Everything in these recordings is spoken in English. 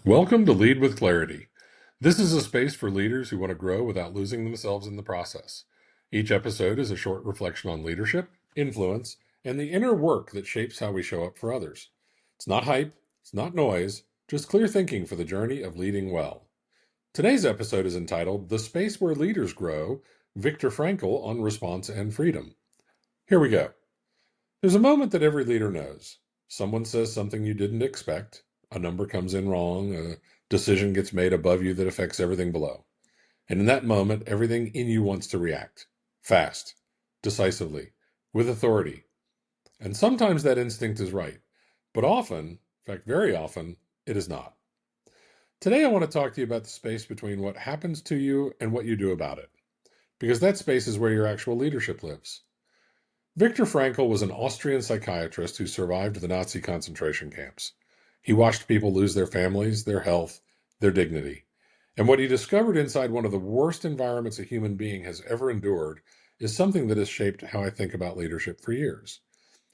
Welcome to Lead with Clarity. This is a space for leaders who want to grow without losing themselves in the process. Each episode is a short reflection on leadership, influence, and the inner work that shapes how we show up for others. It's not hype, it's not noise, just clear thinking for the journey of leading well. Today's episode is entitled The Space Where Leaders Grow, Viktor Frankl on Response and Freedom. Here we go. There's a moment that every leader knows. Someone says something you didn't expect. A number comes in wrong. A decision gets made above you that affects everything below. And in that moment, everything in you wants to react. Fast, decisively, with authority. And sometimes that instinct is right. But often, in fact, very often, it is not. Today, I want to talk to you about the space between what happens to you and what you do about it. Because that space is where your actual leadership lives. Viktor Frankl was an Austrian psychiatrist who survived the Nazi concentration camps. He watched people lose their families, their health, their dignity. And what he discovered inside one of the worst environments a human being has ever endured is something that has shaped how I think about leadership for years.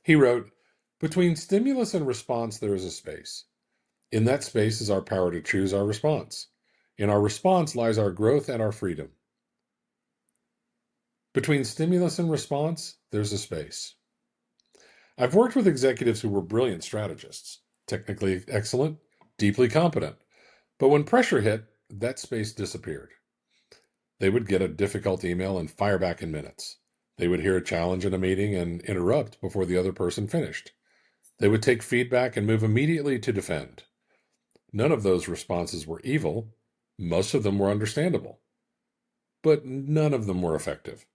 He wrote, "Between stimulus and response, there is a space. In that space is our power to choose our response. In our response lies our growth and our freedom. Between stimulus and response, there's a space." I've worked with executives who were brilliant strategists, technically excellent, deeply competent. But when pressure hit, that space disappeared. They would get a difficult email and fire back in minutes. They would hear a challenge in a meeting and interrupt before the other person finished. They would take feedback and move immediately to defend. None of those responses were evil. Most of them were understandable. But none of them were effective.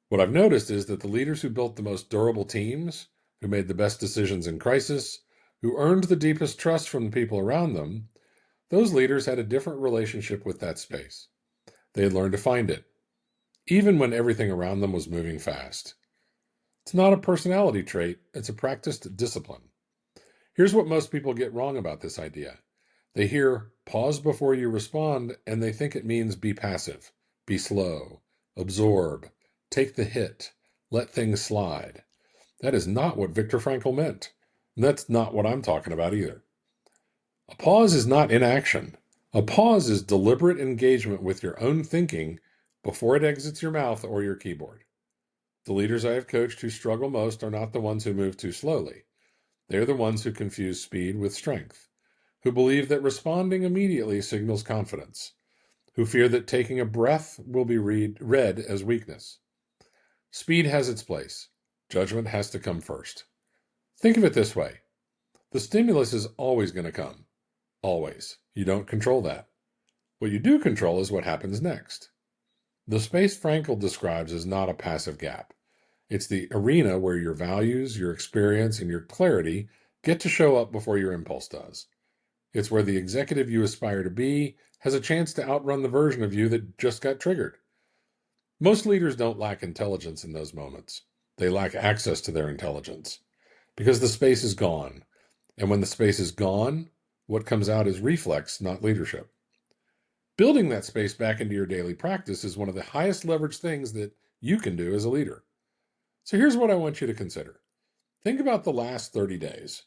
What I've noticed is that the leaders who built the most durable teams, who made the best decisions in crisis, who earned the deepest trust from the people around them, those leaders had a different relationship with that space. They had learned to find it, even when everything around them was moving fast. It's not a personality trait, it's a practiced discipline. Here's what most people get wrong about this idea. They hear pause before you respond, and they think it means be passive, be slow, absorb, take the hit, let things slide. That is not what Viktor Frankl meant. And that's not what I'm talking about either. A pause is not inaction. A pause is deliberate engagement with your own thinking before it exits your mouth or your keyboard. The leaders I have coached who struggle most are not the ones who move too slowly. They're the ones who confuse speed with strength, who believe that responding immediately signals confidence, who fear that taking a breath will be read as weakness. Speed has its place. Judgment has to come first. Think of it this way. The stimulus is always going to come. Always. You don't control that. What you do control is what happens next. The space Frankl describes is not a passive gap. It's the arena where your values, your experience, and your clarity get to show up before your impulse does. It's where the executive you aspire to be has a chance to outrun the version of you that just got triggered. Most leaders don't lack intelligence in those moments. They lack access to their intelligence because the space is gone. And when the space is gone, what comes out is reflex, not leadership. Building that space back into your daily practice is one of the highest leverage things that you can do as a leader. So here's what I want you to consider. Think about the last 30 days.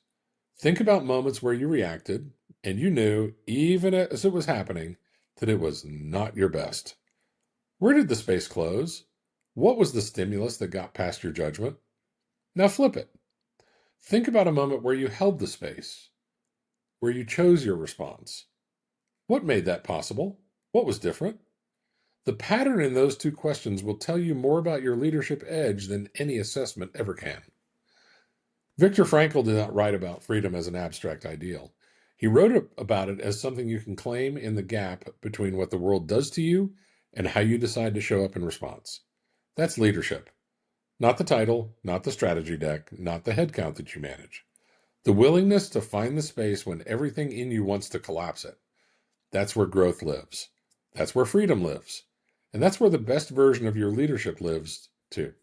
Think about moments where you reacted and you knew, even as it was happening, that it was not your best. Where did the space close? What was the stimulus that got past your judgment? Now flip it. Think about a moment where you held the space, where you chose your response. What made that possible? What was different? The pattern in those two questions will tell you more about your leadership edge than any assessment ever can. Viktor Frankl did not write about freedom as an abstract ideal. He wrote about it as something you can claim in the gap between what the world does to you and how you decide to show up in response. That's leadership. Not the title, not the strategy deck, not the head count that you manage. The willingness to find the space when everything in you wants to collapse it. That's where growth lives. That's where freedom lives. And that's where the best version of your leadership lives too.